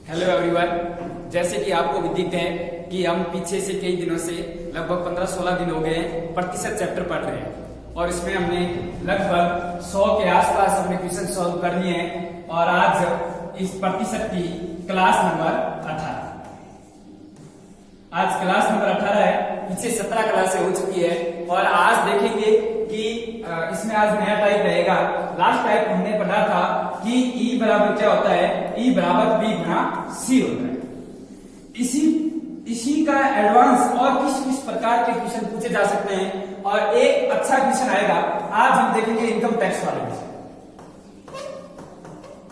Hello everyone, जैसे कि आपको भी दिखते हैं कि हम पीछे से कई दिनों से लगभग 15-16 दिन हो गए हैं प्रतिशत चैप्टर पढ़ रहे हैं और इसमें हमने लगभग 100 के आसपास हमने क्वेश्चन सॉल्व कर लिए हैं और आज इस प्रतिशत की क्लास नंबर 18। आज क्लास नंबर 18 है, पीछे 17 क्लासें हो चुकी है और आज देखेंगे कि इसमें आज नया टाइप रहेगा। लास्ट टाइप हमने पढ़ा था कि E बराबर क्या होता है, E बराबर B गुना C होता है। इसी का एडवांस और किस प्रकार के क्वेश्चन पूछे जा सकते हैं और एक अच्छा क्वेश्चन आएगा। आज हम देखेंगे इनकम टैक्स वाले क्वेश्चन,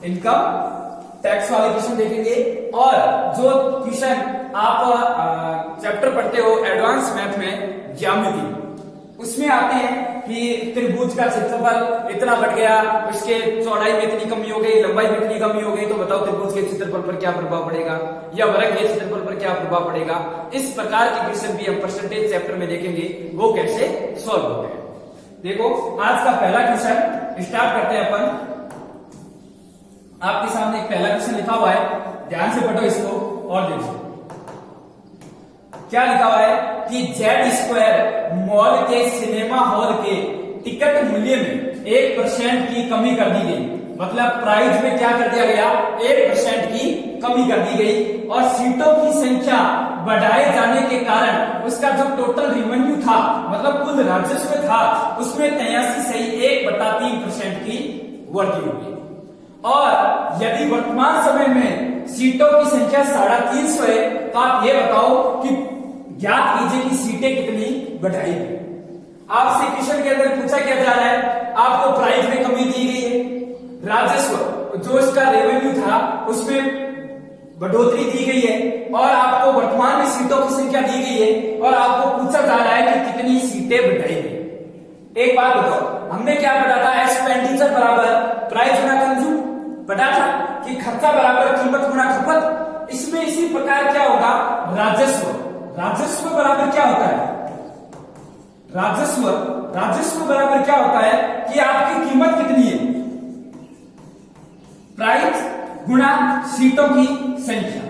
इनकम टैक्स वाले क्वेश्चन देखेंगे। और जो क्वेश्चन आप चैप्टर पढ़ते हो एडवांस मैथ में ज्यामिति, उसमें आते हैं कि त्रिभुज का क्षेत्रफल इतना बढ़ गया, उसके चौड़ाई में इतनी कमी हो गई, लंबाई में इतनी कमी हो गई, तो बताओ त्रिभुज के क्षेत्रफल पर क्या प्रभाव पड़ेगा या वर्ग के क्षेत्रफल पर क्या प्रभाव पड़ेगा। इस प्रकार के क्वेश्चन भी हम परसेंटेज चैप्टर में देखेंगे वो कैसे सॉल्व होते हैं। देखो आज का पहला क्वेश्चन स्टार्ट करते हैं अपन। आपके सामने एक पहला क्वेश्चन लिखा हुआ है, ध्यान से पढ़ो इसको और देखो क्या लिखा हुआ है कि Z² मॉल के सिनेमा हॉल के टिकट मूल्य में 1% की कमी कर दी गई। मतलब प्राइस में क्या कर दिया गया, 1% की कमी कर दी गई और सीटों की संख्या बढ़ाए जाने के कारण उसका जो टोटल रिवेन्यू था, मतलब कुल राजस्व था, उसमें 83.1/3% की वृद्धि होगी। और यदि वर्तमान समय में सीटों की संख्या 350 है तो आप ये बताओ कि ज्ञात कीजिए कि सीटें कितनी बढ़ाएगी। आपसे क्वेश्चन के अंदर पूछा क्या जा रहा है, आपको प्राइस में कमी दी गई है, राजस्व जो इसका रेवेन्यू था उसमें बढ़ोतरी दी गई है और आपको वर्तमान में सीटों की संख्या दी गई है और आपको पूछा जा रहा है कि कितनी सीटें बढ़ाएगी। एक बात बताओ, हमने क्या पढ़ा था, एक्सपेंडिचर बराबर प्राइस गुना कंज्यूम पढ़ा था कि खर्चा बराबर कीमत गुना खपत। इसमें इसी प्रकार क्या होगा, राजस्व बराबर क्या होता है, राजस्व बराबर क्या होता है कि आपकी कीमत कितनी है, प्राइस गुना सीटों की संख्या।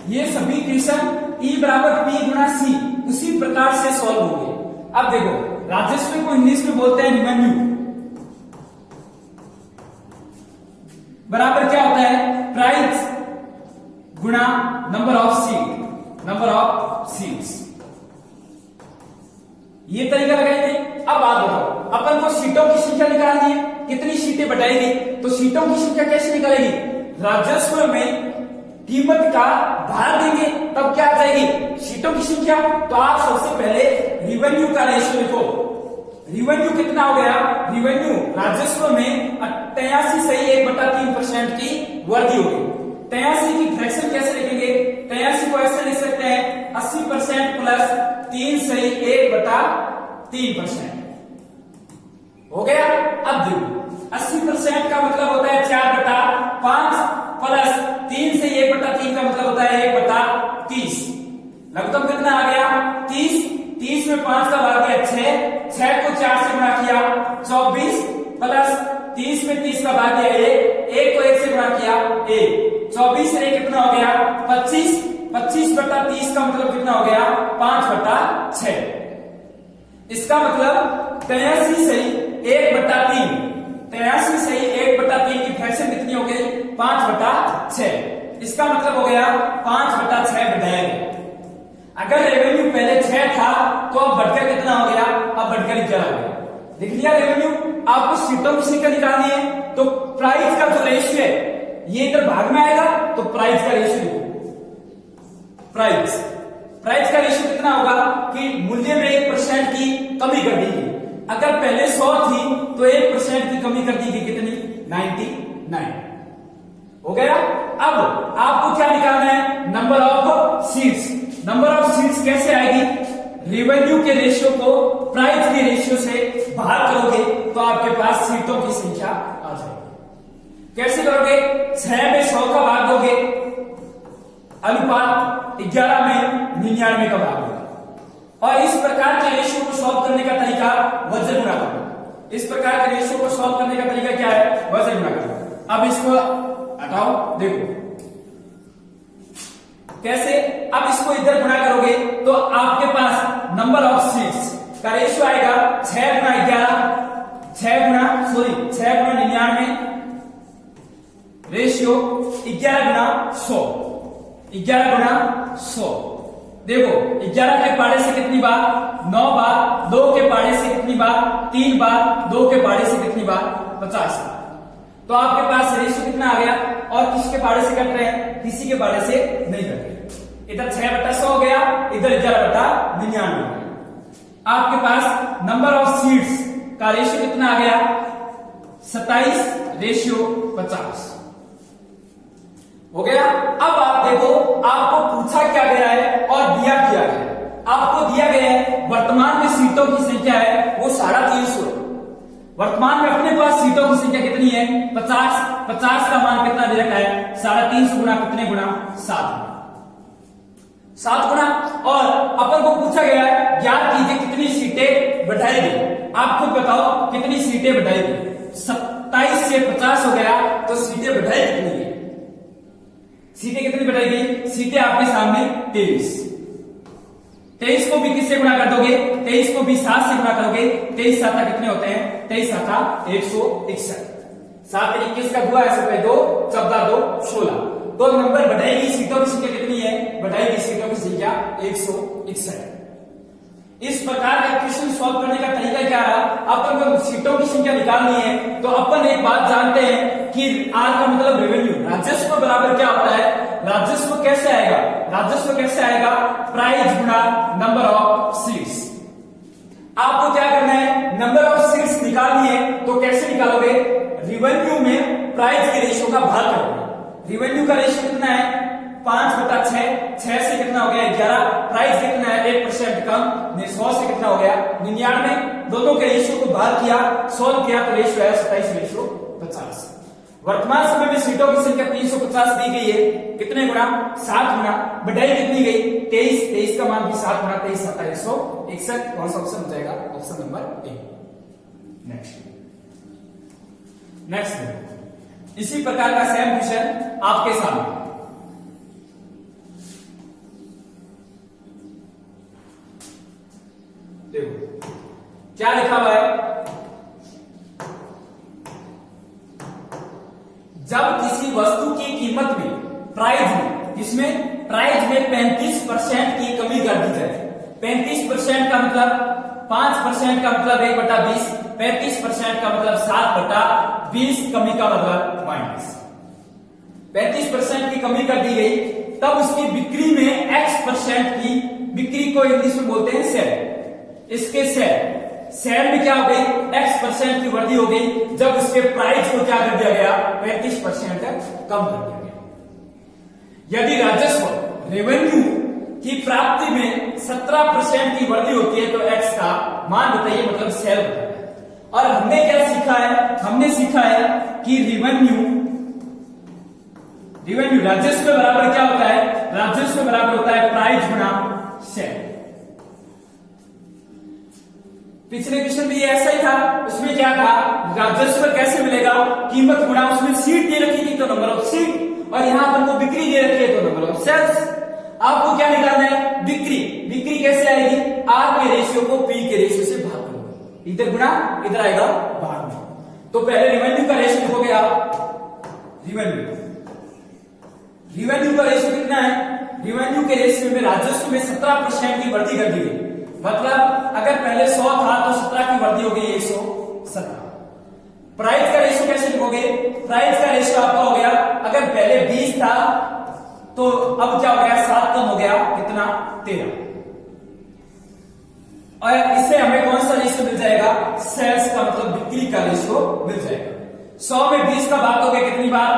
ये सभी क्वेश्चन E बराबर P गुना C उसी प्रकार से सॉल्व होंगे। अब देखो राजस्व को इंग्लिश में बोलते हैं रिवेन्यू, बराबर क्या होता है, price Guna number of seats. ये तरीका लगाएंगे। अब बात बताओ, अपन को सीटों की संख्या निकालनी है, कितनी सीटें बढ़ाएगी, तो सीटों की संख्या कैसे निकालेगी, राजस्व में कीमत का भाग देंगे तब क्या आ जाएगी, सीटों की संख्या। तो आप सबसे पहले रिवेन्यू का रेशियो लिखो। रिवेन्यू कितना हो गया, रिवेन्यू राजस्व में 83.1/3% की वृद्धि होगी। 83 की फ्रैक्शन कैसे लिखेंगे, 83 को ऐसे लिख सकते हैं 80% प्लस 3/1/3% हो गया। अब देखो 80% का मतलब होता है 4/5 प्लस 3/1/3 का मतलब होता है 1/30। लगभग कितना आ गया, 30 में 5 का भाग गया 6 को 4 से गुणा किया 24 प्लस 30 में 30 का भाग गया 1 को 1 से गुणा किया 1, 24 से कितना हो गया 25/30 का मतलब कितना हो गया 5/6। इसका मतलब 83/1/3 की फ्रैक्शन कितनी हो गई 5/6। इसका मतलब हो गया 5/6 बढ़ाया गया। अगर रेवेन्यू पहले 6 था तो अब बढ़कर कितना हो गया, अब बढ़कर 11 हो गया। लिख लिया रेवेन्यू। आपको सीटों की संख्या निकालनी है तो प्राइस का जो रेशियो है ये इधर भाग में आएगा, तो प्राइस का रेशियो लिखो। प्राइस का रेशियो कितना होगा कि मूल्य में 1% की कमी कर दी गई। अगर पहले 100 थी तो 1% की कमी कर दी गई, कितनी 99 हो गया। अब आपको क्या निकालना है, number of seats. Number of seats कैसे आएगी, रेवेन्यू के रेशियो को प्राइस के रेशियो से भाग करोगे तो आपके पास सीटों की संख्या आ जाएगी। कैसे करोगे, 6 में 100 का भाग दोगे, अनुपात 11 में 99 का भाग होगा। और इस प्रकार के रेशियो को सॉल्व करने का तरीका वजन गुणा करना। इस प्रकार के रेशियो को सॉल्व करने का तरीका क्या है, वजन गुणा करना। अब इसको हटाओ, देखो कैसे। अब इसको इधर गुणा करोगे तो आपके पास नंबर ऑफ सीट्स का रेशियो आएगा 6 गुणा 11, 6 गुणा 99 रेशियो 11 गुणा 100, 11 गुणा 100। देखो 11 के पाड़े से कितनी बार, 9 बार, 2 के पाड़े से कितनी बार, 3 बार, 2 के पाड़े से कितनी बार, 50 बार। तो आपके पास रेशियो कितना आ गया, और किसके पाड़े से कट रहे हैं, किसी के पाड़े से नहीं कट रहे। इधर 6/100 हो गया, इधर 11/99 हो गया। आपके पास नंबर ऑफ सीट्स का रेशियो कितना आ गया, 27:50 हो गया। अब आप देखो, आपको पूछा क्या गया है और दिया क्या गया है। आपको दिया गया है वर्तमान में सीटों की संख्या है वो 350 है। वर्तमान में अपने पास सीटों की संख्या कितनी है, 50। 50 का मान कितना दे रखा है, 350 गुना कितने गुना, 7 गुना। और अपन को पूछा गया है ज्ञात कीजिए कितनी सीटें बढ़ाई गई। आप खुद बताओ कितनी सीटें बढ़ाई गई। 27 से 50 हो गया तो सीटें बढ़ाई कितनी गई, सीटें कितनी बढ़ाई गई, सीटें आपके सामने 23। 23 को भी किससे गुणा कर दोगे, 23 को भी 7 से गुणा करोगे। 23 7 कितने होते हैं, 23 7 161। 7 21 का हुआ ऐसे 2 14 2 16। तो नंबर बढ़ाएगी सीटों की संख्या कितनी है, बढ़ाएगी सीटों की संख्या 161। इस प्रकार का क्वेश्चन सॉल्व करने का तरीका क्या रहा, अपन को सीटों की संख्या निकालनी है तो अपन एक बात जानते हैं कि आर का मतलब रेवेन्यू, राजस्व बराबर क्या होता है, राजस्व कैसे आएगा, राजस्व कैसे आएगा, प्राइस गुणा नंबर ऑफ सीट्स। आपको क्या करना है, नंबर ऑफ सीट्स निकालनी है तो कैसे निकालोगे, रेवेन्यू में प्राइस के रेशियो का भाग करोगे। रेवेन्यू का रेशियो कितना है, 5/6, 6 से कितना हो गया 11, प्राइस कितना है 1% कम, 100 से कितना हो गया 99। दोनों के रेशियो को भाग किया, सोल्व किया तो रेशियो है 27:50। वर्तमान समय में सीटों की संख्या 350 दी गई है, कितने गुना, 7 गुना। बढ़ाई कितनी गई, 23, 23 का मान भी 7 गुना, 23 7 161। कौन सा ऑप्शन हो जाएगा, ऑप्शन नंबर ए। नेक्स्ट इसी प्रकार का सेम क्वेश्चन आपके सामने। देखो क्या लिखा हुआ है, जब किसी वस्तु की कीमत में, प्राइस में, जिसमें प्राइस में 35% की कमी कर दी जाए। 35% का मतलब 5% का मतलब 1/20, 35% का मतलब 7/20, कमी का मतलब माइनस। 35% की कमी कर दी गई, तब उसकी बिक्री में X% की, बिक्री को इंग्लिश में बोलते हैं सेल। इसके सेल में क्या हो गई, X% की वृद्धि हो गई जब उसके प्राइस को क्या कर दिया गया, 35% कम कर दिया गया। यदि राजस्व रेवेन्यू की प्राप्ति में 17% की वृद्धि होती है तो X का मान बताइए, मतलब सेल बताइए। और हमने क्या सीखा है, हमने सीखा है कि रेवेन्यू राजस्व बराबर क्या होता है, राजस्व बराबर होता है प्राइस गुणा सेल। पिछले क्वेश्चन भी ऐसा ही था, उसमें क्या था, राजस्व कैसे मिलेगा, कीमत गुणा, उसमें सीट दे रखी थी तो नंबर ऑफ सीट, और यहां पर को बिक्री दे रखी है तो नंबर ऑफ सेल्स। आपको क्या निकालना है, बिक्री। बिक्री कैसे आएगी, आर के रेशियो को पी के रेशियो से भाग करोगे, इधर गुणा इधर आएगा भाग में। तो पहले रेवेन्यू का रेशियो हो गया, रेवेन्यू का रेशियो कितना है, रेवेन्यू के रेशियो में राजस्व में 17% की वृद्धि कर दी गई। मतलब अगर पहले 100 था तो 17 की वृद्धि हो गई 117। प्राइस का रेशियो कैसे लिखोगे, प्राइस का रेशियो आपका हो गया, अगर पहले 20 था तो अब क्या हो गया, 7 कम हो गया, कितना 13। और इससे हमें कौन सा रेशियो मिल जाएगा, सेल्स का मतलब बिक्री का रेशियो मिल जाएगा। 100 में 20 का भाग दोगे कितनी बार,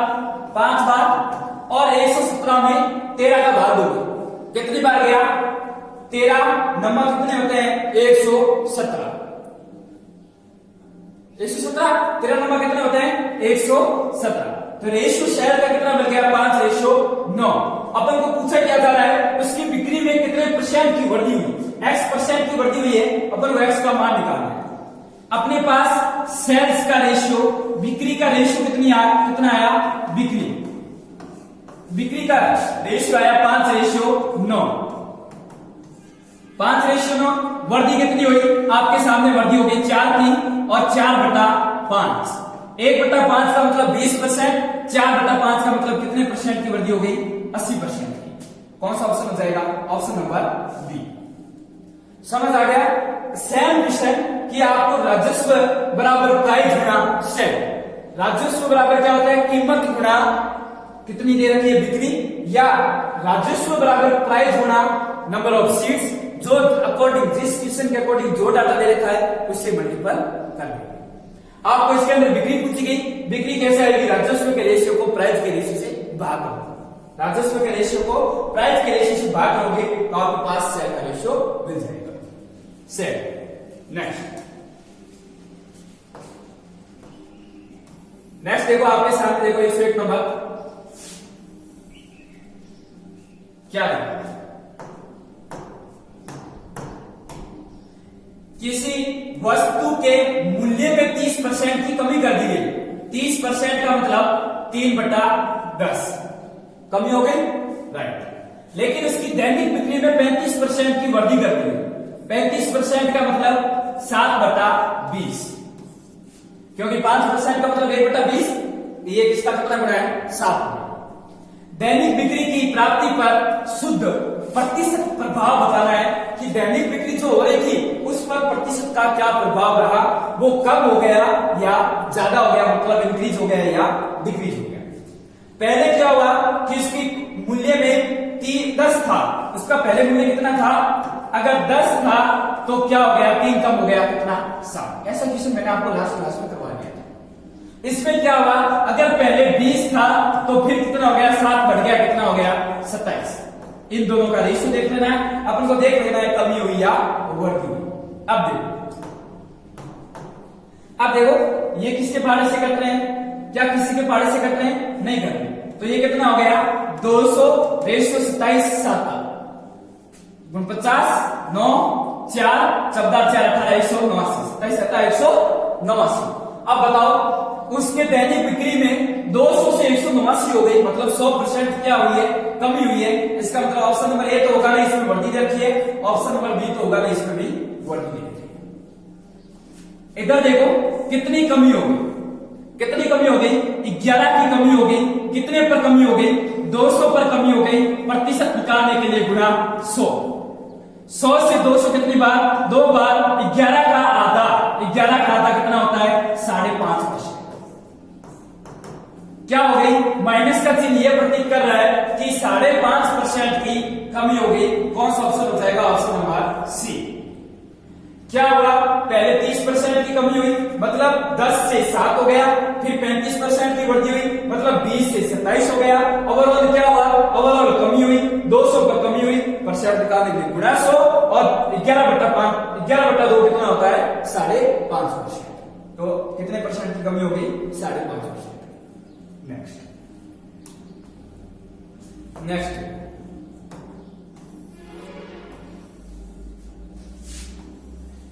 5 बार, और 117 में 13 का भाग दोगे कितनी बार गया, 13। नंबर कितने होते हैं, 117। 13 नंबर कितने होते हैं, 117। तो रेशियो शेयर का कितना मिल गया, 5:9। अपन को पूछा क्या जा रहा है, उसकी बिक्री में कितने % की वृद्धि हुई, X% की वृद्धि हुई है, अपन को X का मान निकालना है। अपने पास सेल्स का रेशियो, बिक्री का रेशियो कितना आया, बिक्री का रेशियो आया 5:9, 5:9। वर्दी कितनी हुई, आपके सामने वर्दी हो गई 4 की और 4/5, 1/5 का मतलब 20%, 4/5 का मतलब कितने परसेंट की वर्दी हो गई, 80% की। कौन सा ऑप्शन हो जाएगा, ऑप्शन नंबर बी। समझ आ गया। सेम क्वेश्चन कि आपको राजस्व बराबर प्राइस गुणा सेल, राजस्व बराबर क्या होता है, कीमत गुणा कितनी दे रखी है, बिक्री, या राजस्व बराबर प्राइस गुणा नंबर ऑफ सीट्स, जो अकॉर्डिंग जिस क्वेश्चन के अकॉर्डिंग जो डाटा दे रखा है उससे मल्टीपल कर लेंगे। आपको इसके अंदर बिक्री पूछी गई, बिक्री कैसे आएगी, राजस्व के रेशियो को प्राइस के रेशियो से भाग करोगे, राजस्व के रेशियो को प्राइस के रेशियो से भाग करोगे तो आपके पास सेल का रेशियो मिल जाएगा। सेल। नेक्स्ट देखो आपके सामने, देखो 101 नंबर क्या है, किसी वस्तु के मूल्य में 30% की कमी कर दी गई। 30% का मतलब 3/10 कमी हो गई, राइट। लेकिन उसकी दैनिक बिक्री में 35% की वृद्धि कर दी गई। 35% का मतलब 7/20, क्योंकि 5% का मतलब 1/20, ये किसका कितना गुना है, 7। दैनिक बिक्री की प्राप्ति पर शुद्ध प्रतिशत प्रभाव बताना है कि दैनिक बिक्री जो हो रही थी उस पर प्रतिशत का क्या प्रभाव रहा, वो कम हो गया या ज्यादा हो गया, मतलब इंक्रीज हो गया या डिक्रीज हो गया। पहले क्या हुआ कि उसकी मूल्य में 10 था, उसका पहले मूल्य कितना था, अगर 10 था तो क्या हो गया, 3 कम हो गया, कितना, 7। ऐसा क्वेश्चन मैंने आपको लास्ट क्लास में करवा दिया था। इसमें क्या हुआ, अगर पहले 20 था तो फिर कितना हो गया, 7 बढ़ गया, कितना हो गया, 27। इन दोनों का रेशियो देख लेना है, अपन को देख लेना है कमी हुई या वृद्धि हुई। अब देखो ये किसके पहाड़े से कट रहे हैं, क्या किसी के पहाड़े से कट रहे हैं, नहीं कट रहे। तो ये कितना हो गया, 200 रेशियो 27 7 49 9 4 14 4 18 189 27 189। अब बताओ उसके दैनिक बिक्री में 200 से 189 हो गई, मतलब 100% क्या हुई है, कमी हुई है। इसका मतलब ऑप्शन नंबर ए तो होगा नहीं, इसमें वृद्धि दे रखी है, ऑप्शन नंबर बी तो होगा नहीं, इसमें भी वृद्धि दे रखी है। इधर देखो कितनी कमी हो गई, कितनी कमी हो गई, 11 की कमी हो गई। कितने पर कमी हो गई, 200 पर कमी हो गई। प्रतिशत निकालने के लिए गुणा 100, 100 से 200 कितनी बार, 2 बार। 11 का आधा, 11 का आधा कितना होता है, 5.5%। क्या हो गई, माइनस का चिन्ह यह प्रतीक कर रहा है कि 5.5% की कमी हो गई। कौन सा ऑप्शन हो जाएगा, ऑप्शन नंबर सी। क्या हुआ, पहले 30% की कमी हुई, मतलब 10 से 7 हो गया, फिर 35% की वृद्धि हुई, मतलब 20 से 27 हो गया। ओवरऑल क्या हुआ, ओवरऑल कमी हुई, 200 पर कमी हुई, परसेंट निकालने के लिए गुणा 100 और 11/2 कितना होता है, 5.5%। तो कितने परसेंट की कमी हो गई, 5.5%। नेक्स्ट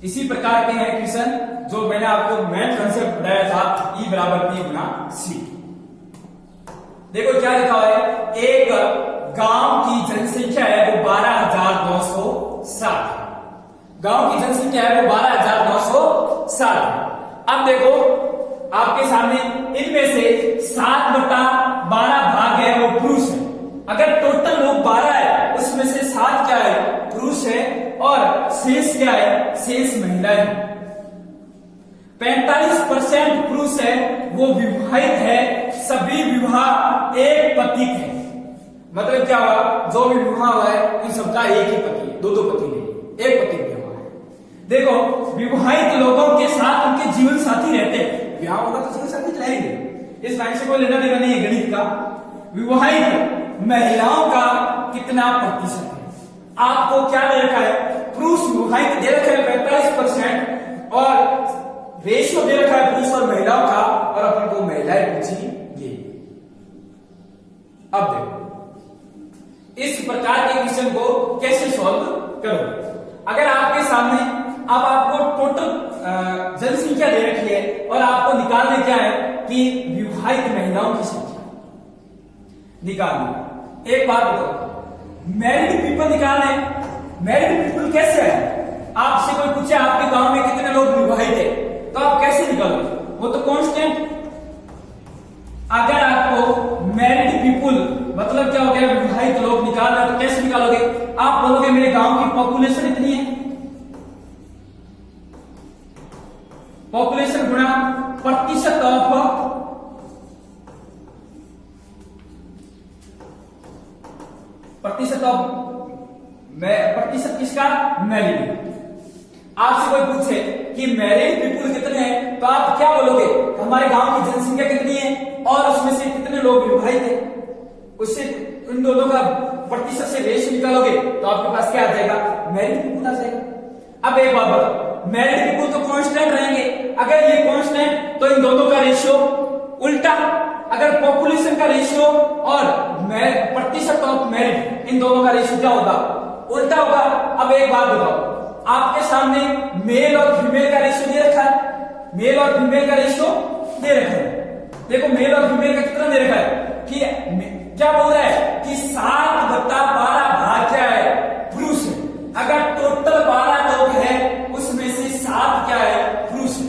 इसी प्रकार के हैं क्वेश्चन जो मैंने आपको मेन कंसेप्ट बताया था, E बराबर P गुना C। देखो क्या लिखा हुआ है, एक गांव की जनसंख्या है वो 12,960, गांव की जनसंख्या है वो 12,960। अब देखो आपके सामने इनमें से 7/12 भाग है वो पुरुष है। अगर टोटल लोग 12 है उसमें से 7 क्या है, पुरुष है, और शेष क्या है, शेष महिलाएं। 45% पुरुष है वो विवाहित है, सभी विवाह एक पति है। मतलब क्या हुआ, जो भी विवाह हुआ है उन सबका एक ही पति है, 2 पति नहीं, एक पति विवाह है। देखो विवाहित लोगों के साथ उनके जीवन साथी रहते हैं, विवाह होगा तो जीवन साथी चलाएंगे, इस लाइन से कोई लेना देना नहीं है गणित का। विवाहित महिलाओं का कितना प्रतिशत है, आपको क्या दे रखा है, पुरुष विवाहित दे रखा है 45% और रेशियो दे रखा है पुरुष और महिलाओं का, और अपन को महिलाएं पूछी गई। अब देखो इस प्रकार के क्वेश्चन को कैसे सॉल्व करोगे। अगर आपके सामने अब आपको टोटल जनसंख्या जनसंख्या दे रखी है और आपको निकालने क्या है कि विवाहित महिलाओं की संख्या निकालनी। एक बात बताओ, मैरिड पीपल निकालने, मैरिड पीपल कैसे है? आपसे कोई पूछे आपके गांव में कितने लोग विवाहित है, तो आप कैसे निकालोगे? वो तो कांस्टेंट। अगर आपको मैरिड पीपल मतलब क्या हो गया, विवाहित लोग निकालना, तो कैसे निकालोगे? आप बोलोगे मेरे गांव की पॉपुलेशन इतनी है, पॉपुलेशन गुणा प्रतिशत ऑफ प्रतिशत किसका? मैरिड। आपसे कोई पूछे कि मैरिड पीपल कितने हैं, तो आप क्या बोलोगे? हमारे गांव की जनसंख्या कितनी है और उसमें से कितने लोग विवाहित हैं, उससे इन दोनों का प्रतिशत से रेशियो निकालोगे तो आपके पास क्या आ जाएगा? मैरिड पीपल आ जाएगा। अब एक बात बताओ, मैरिड पीपल तो कांस्टेंट रहेंगे, अगर ये कांस्टेंट तो इन दोनों का रेशियो उल्टा, अगर पॉपुलेशन का रेशियो और प्रतिशत ऑफ मैरिड इन दोनों का रेशियो क्या होगा? उल्टा होगा। अब एक बात बताओ, आपके सामने मेल और फीमेल का रेशियो दे रखा है, मेल और फीमेल का रेशियो दे रखा है। देखो मेल और फीमेल का कितना दे रखा है कि क्या बोल रहा है कि 7/12 भाग क्या है? पुरुष है। अगर टोटल 12 लोग हैं उसमें से 7 क्या है? पुरुष है।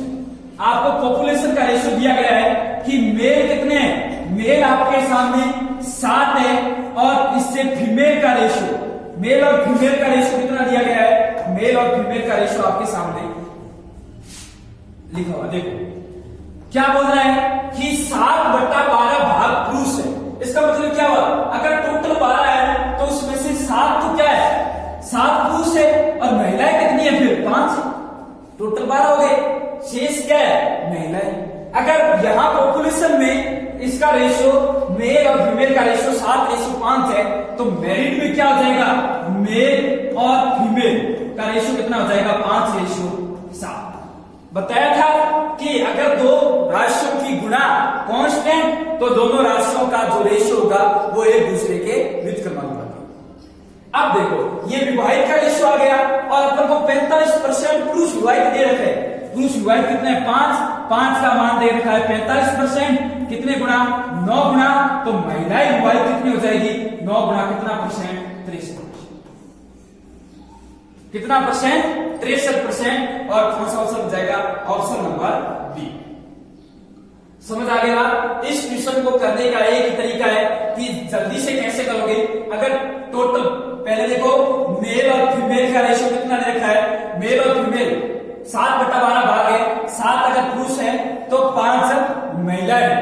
आपको पॉपुलेशन का रेशियो दिया गया है कि मेल कितने हैं? मेल आपके सामने 7 है और इससे फीमेल का रेशियो, मेल और फीमेल का रेशियो कितना दिया गया है? मेल और फीमेल का रेशियो आपके सामने लिखा हुआ। देखो क्या बोल रहा है कि 7/12 भाग पुरुष है। इसका मतलब क्या हुआ? अगर टोटल 12 है तो उसमें से 7 तो क्या है? 7 पुरुष है और महिलाएं कितनी है? फिर 5 है। टोटल 12 हो गए, शेष क्या है? महिलाएं। अगर यहां पॉपुलेशन में इसका रेशियो मेल और फीमेल का रेशियो 7:5 है, तो मैरिड में क्या हो जाएगा? मेल और फीमेल का रेशियो कितना हो जाएगा? 5:7। बताया था कि अगर दो राशियों की गुणा कांस्टेंट तो दोनों राशियों का जो रेशियो होगा वो एक दूसरे के व्युत्क्रमानुपाती। अब देखो ये विवाहित का रेशियो आ गया और अपन को 45% पुरुष विवाहित दे रखे हैं। पुरुष विवाहित कितने? 5 का मान दे रखा है 45%। कितने गुणा? 9 गुणा। तो महिलाएं विवाहित कितनी हो जाएगी? 9 गुणा कितना परसेंट? 63%। कितना परसेंट? 63%। और कौन सा ऑप्शन हो जाएगा? Option number B. समझ आ गया? इस क्वेश्चन को करने का एक ही तरीका है कि जल्दी से कैसे करोगे। अगर टोटल पहले देखो मेल और फीमेल का रेशियो कितना दे रखा है? मेल और फीमेल 7/12 भाग है, 7 अगर पुरुष है तो 5 महिलाएं।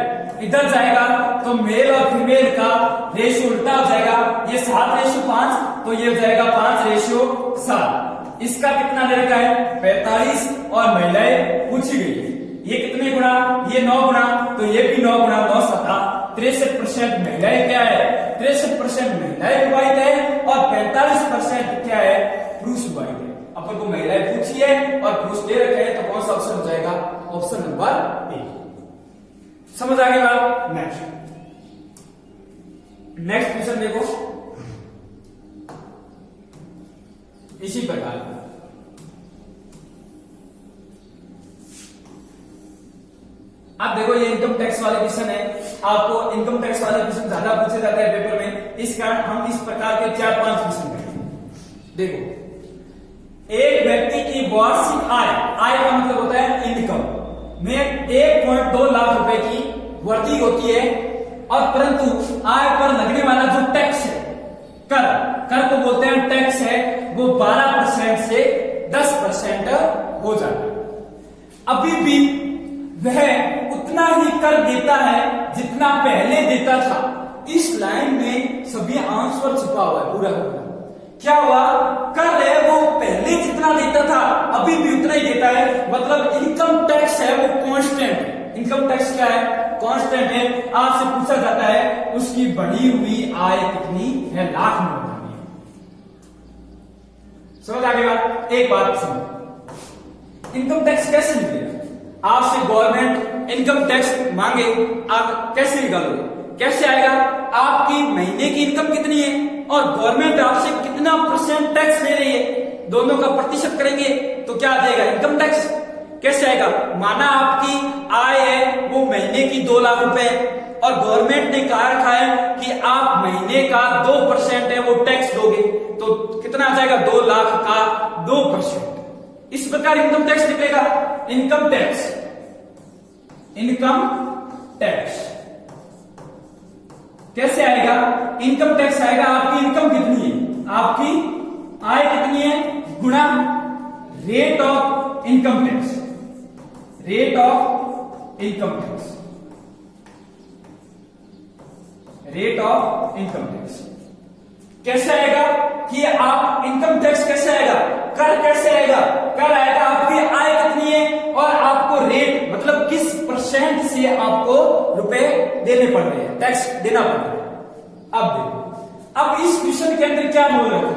इधर जाएगा तो मेल और फीमेल का रेशियो उल्टा हो जाएगा, ये 7:5 तो ये हो जाएगा 5:7। इसका कितना दे रखा है? 45 और महिलाएं पूछी गई है। ये कितने गुणा? ये 9 गुणा, तो ये भी 9 गुणा 9 7 63% महिलाएं क्या है? 63% महिलाएं विवाहित है और 45% क्या है? पुरुष विवाहित है। अपन को महिलाएं पूछी है और पुरुष दे रखे हैं, तो कौन सा ऑप्शन हो जाएगा? Option number A. समझ आ गई बात? नेक्स्ट क्वेश्चन देखो इसी प्रकार। आप देखो ये इनकम टैक्स वाले क्वेश्चन है। आपको इनकम टैक्स वाले क्वेश्चन ज्यादा पूछे जाते हैं पेपर में, इस कारण हम इस प्रकार के 4-5 क्वेश्चन करेंगे। देखो एक व्यक्ति की वार्षिक आय का मतलब होता है इनकम में 1.2 लाख रुपए की वृद्धि होती है और परंतु आय पर लगने वाला जो टैक्स है, कर को बोलते हैं टैक्स है, वो 12% से 10% हो जाता है। अभी भी वह उतना ही कर देता है जितना पहले देता था। इस लाइन में सभी आंसर छुपा हुआ है पूरा का पूरा। क्या हुआ? कर है वो पहले जितना देता था अभी भी उतना ही देता है, मतलब इनकम टैक्स है वो कांस्टेंट है। इनकम टैक्स क्या है? कांस्टेंट है। आपसे पूछा जाता है उसकी बढ़ी हुई आय कितनी है? लाख में बतानी है। समझ आ गई? एक बात समझ, इनकम टैक्स कैसे निकलेगा? आपसे गवर्नमेंट इनकम टैक्स मांगे, आप कैसे निकालोगे? कैसे आएगा? आपकी महीने की इनकम कितनी है और गवर्नमेंट आपसे कितना % टैक्स ले रही है, दोनों का प्रतिशत करेंगे तो क्या आ जाएगा? Income tax. कैसे आएगा? माना आपकी आय है वो महीने की 2 लाख रुपए और गवर्नमेंट ने कहा रखा है कि आप महीने का 2% है वो टैक्स दोगे, तो कितना आ जाएगा? 2 लाख का 2%। इस प्रकार इनकम टैक्स निकलेगा। इनकम टैक्स, इनकम टैक्स कैसे आएगा? इनकम टैक्स आएगा आपकी इनकम कितनी है, आपकी आय कितनी है गुणा rate of income tax, rate of income tax, rate of income tax. कैसे आएगा कि आप इनकम टैक्स कैसे आएगा? कर कैसे आएगा? कर आएगा आपकी आय कितनी है और आपको रेट मतलब किस परसेंट से आपको रुपए देने पड़ रहे हैं, टैक्स देना पड़ रहा है। अब देखो, अब इस क्वेश्चन के अंदर क्या बोल रखा है,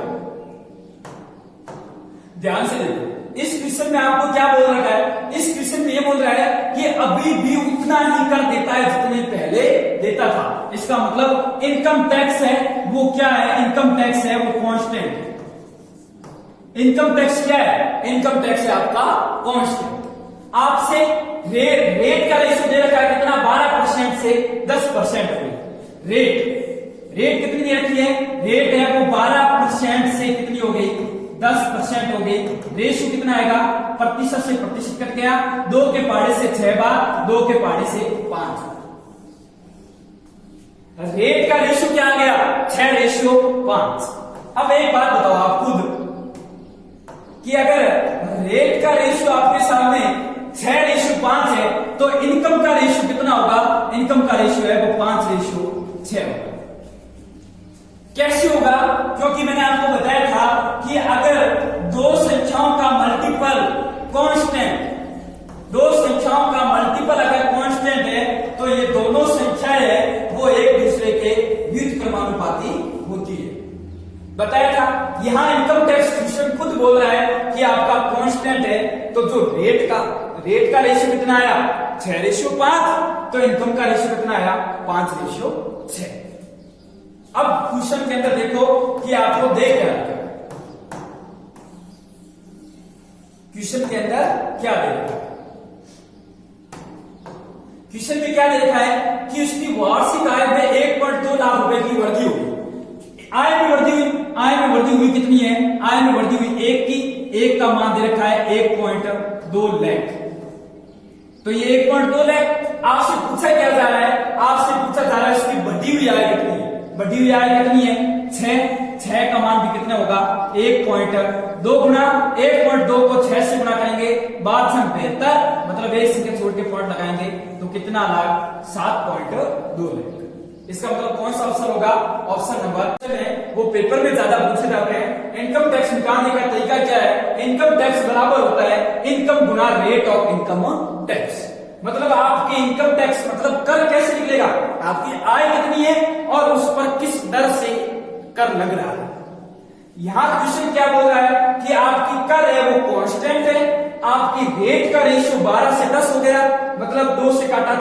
ध्यान से देखो। इस क्वेश्चन में आपको क्या बोल रखा है? इस क्वेश्चन में ये बोल रहा है कि अभी भी उतना ही कर देता है जितने पहले देता था। इसका मतलब इनकम टैक्स है वो क्या है? इनकम टैक्स है वो कांस्टेंट। इनकम टैक्स क्या है? इनकम टैक्स है आपका कांस्टेंट। आपसे रेट का रेशियो दे रखा है कितना? 12% से 10% हो। रेट कितनी दे रखी है? रेट है वो 12% से कितनी हो गई? 10% हो गई। रेशियो कितना आएगा? प्रतिशत से प्रतिशत कट गया, 2 के पहाड़े से 6 बार, 2 के पहाड़े से 5 बार। रेट का रेशियो क्या आ गया? 6:5। अब एक बात बताओ आप खुद कि अगर रेट का रेशियो आपके सामने 6:5 है तो इनकम का रेशियो कितना होगा? इनकम का रेशियो है वो 5:6 होगा। कैसे होगा? क्योंकि मैंने आपको बताया था कि अगर दो संख्याओं का मल्टीपल कांस्टेंट, दो संख्याओं का मल्टीपल अगर कांस्टेंट है तो ये दोनों संख्याएं है वो एक दूसरे के व्युत्क्रमानुपाती होती है। बताया था। यहां इनकम टैक्स क्वेश्चन खुद बोल रहा है कि आपका कांस्टेंट है, तो जो रेट का रेशियो कितना आया? 6:5। तो इनकम का रेशियो कितना आया? 5:6। अब क्वेश्चन के अंदर देखो कि आपको दे क्या रखा है। क्वेश्चन के अंदर क्या दे रखा है? क्वेश्चन में क्या दे रखा है कि उसकी वार्षिक आय में 1.2 लाख रुपए की वृद्धि हुई। आय में वृद्धि हुई कितनी है? आय में वृद्धि हुई 1 की। 1 का मान दे रखा है 1.2 लाख। तो ये 1.2 लाख आपसे पूछा क्या जा रहा है? आपसे पूछा जा रहा है इसकी बढ़ी हुई आय कितनी है? बढ़ी हुई आय कितनी है? 6 का मान भी कितना होगा? 1.2 गुना 1.2 को 6 से गुना करेंगे, बाद में 72 मतलब एक संख्या छोड़ के पॉइंट लगाएंगे तो कितना लाख? 7.2 लाख। इसका मतलब कौन सा ऑप्शन होगा? Option number. वो पेपर में ज्यादा पूछे जाते हैं। इनकम टैक्स निकालने का तरीका क्या है? इनकम टैक्स बराबर होता है income Guna rate of income tax. मतलब आपकी इनकम टैक्स मतलब कर कैसे निकलेगा? आपकी आय कितनी है और उस पर किस दर से कर लग रहा है। यहां क्वेश्चन क्या बोल रहा है कि आपकी कर है वो कांस्टेंट है, आपकी रेट का रेशियो 12 से 10 हो गया, मतलब 2 से काटा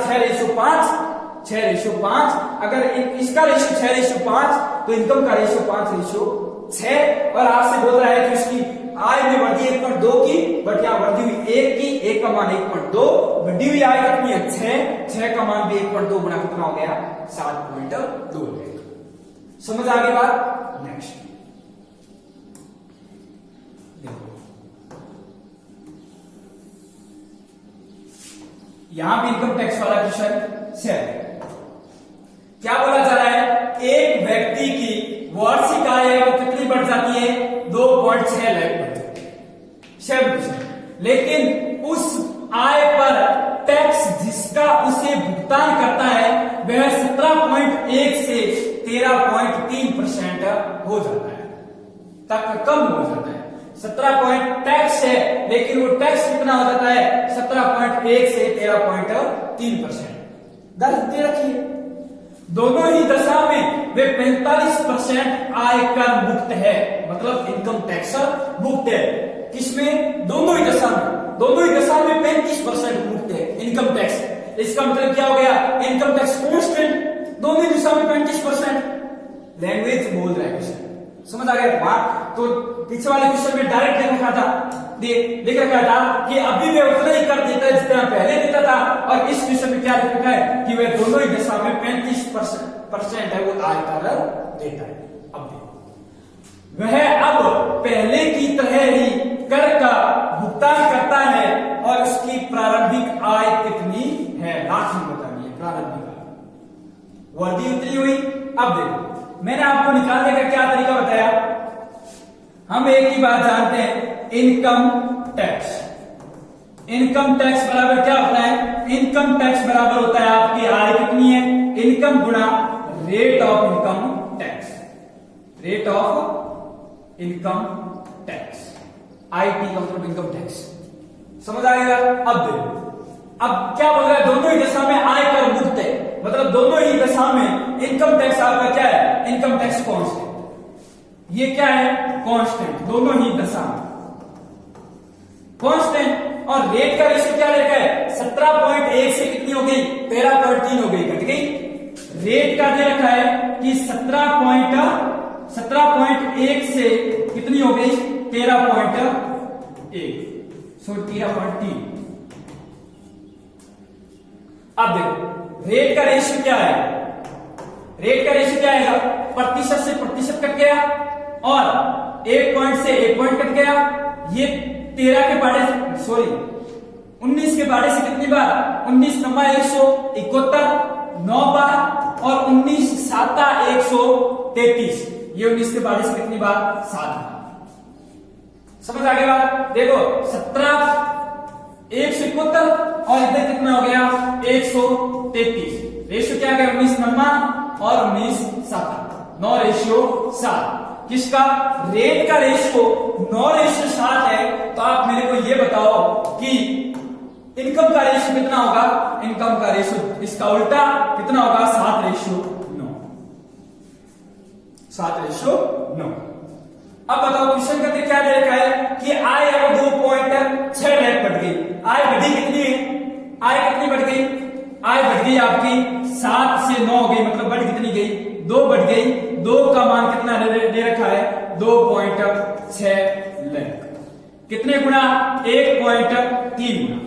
6:5। अगर इसका रेशियो 6:5 तो इनकम का रेशियो 5:6। और आपसे बोल रहा है कि उसकी आय में वृद्धि 1.2 की, बट यहां वृद्धि हुई 1 की। 1 का मान 1.2, बढ़ी हुई आय कितनी है? 6 का मान भी 1.2 गुना कितना हो गया? 7.2। समझ आ गई बात? नेक्स्ट देखो, यहां भी इनकम टैक्स वाला क्वेश्चन से क्या बोला जा रहा है? एक व्यक्ति की वार्षिक आय है वो कितनी बढ़ जाती है? 2.6 लाख बढ़ जाती है। लेकिन उस आय पर टैक्स जिसका उसे भुगतान करता है वह 17.1 से 13.3% हो जाता है, तक कम हो जाता है। 17 टैक्स है लेकिन वो टैक्स कितना हो जाता है? 17.1 से 13.3%। दर दे रखी है। दोनों ही दशा में वे 45% आयकर मुक्त है, मतलब इनकम टैक्स मुक्त है। किसमें? दोनों ही दशा में। दोनों ही दशा में 35% मुक्त है इनकम टैक्स। इसका मतलब क्या हो गया? इनकम टैक्स कांस्टेंट, दोनों ही दिशा में 35%। लैंग्वेज बोल रहा है क्वेश्चन, समझ आ गया बात? तो पीछे वाले क्वेश्चन में डायरेक्ट लिख रखा था कि अभी वे उतना ही कर तरह पहले देता था, और इस क्वेश्चन में क्या लिखा है कि वह दोनों ही दशा में 35% है वो आयकर देता है। अब देखो, वह अब पहले की तरह ही कर का भुगतान करता है और उसकी प्रारंभिक आय कितनी है, लाख में बतानी है प्रारंभिक आय, वर्दी उतनी हुई। अब देखो, मैंने आपको निकालने का क्या तरीका बताया, हम एक ही बात जानते हैं, इनकम टैक्स। इनकम टैक्स बराबर क्या होता है, इनकम टैक्स बराबर होता है आपकी आय कितनी है, इनकम गुणा rate of income tax, rate of income tax, IT का मतलब इनकम टैक्स। समझ आएगा। अब देखो, अब क्या बोल रहा है, दोनों ही दशा में आयकर मुक्त है, मतलब दोनों ही दशा में इनकम टैक्स आपका क्या है, इनकम टैक्स कांस्टेंट, ये क्या है कांस्टेंट, दोनों ही दशा में कांस्टेंट। और रेट का रेशियो क्या रखा है, 17.1 से कितनी हो गई, 13.3 हो गई, घट गई। रेट का दे रखा है कि 17.1 से कितनी हो गई, 13.1, सो 13.3। अब देखो रेट का रेशियो क्या है, रेट का रेशियो क्या आएगा, प्रतिशत से प्रतिशत कट गया और 1 पॉइंट से 1 पॉइंट कट गया, ये 13 के बारे 19 के बारे से कितनी बार, 19 नंबर 171, 9 बार, और 19 साता 133, ये 19 के बारे से कितनी बार, 7 बार। समझ आ गया बात। देखो 17 171 और इधर कितना हो गया 133, रेशियो क्या आ गया 19 नम्मा और 19 साता, 9:7। किसका, रेट का रेशियो 9:7 है, तो आप मेरे को ये बताओ कि इनकम का रेशियो कितना होगा, इनकम का रेशियो इसका उल्टा कितना होगा, 7:9, 7:9। अब बताओ क्वेश्चन का क्या दे रखा है कि आय अब 2.6 लाख बढ़ गई, आय बढ़ी कितनी है, आय कितनी बढ़ गई, आय बढ़ गई आपकी 7 से 9 हो गई, मतलब बढ़ कितनी गई, 2 बढ़ गई, 2 का मान कितना दे रखा है, 2.6 लाख, कितने गुना, 1.3 गुना।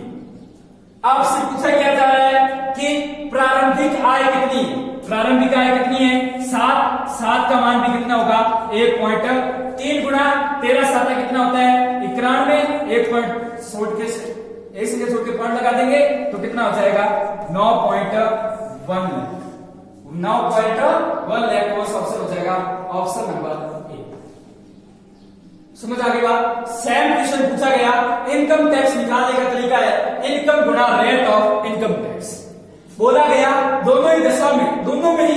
आपसे पूछा क्या जा रहा है कि प्रारंभिक आय कितनी, प्रारंभिक आय कितनी है, 7 का मान भी कितना होगा, 1.3 गुना 13 साता कितना होता है, 91, 1 पॉइंट छोड़ के पॉइंट लगा देंगे तो कितना हो जाएगा, 9.1 लाख, 9.1 लाख। कौन सा ऑप्शन हो जाएगा, ऑप्शन नंबर ए। समझ आ गई बात। सेम क्वेश्चन पूछा गया, इनकम टैक्स निकालने का तरीका है इनकम गुणा रेट ऑफ इनकम टैक्स। बोला गया दोनों ही दशा में, दोनों में ही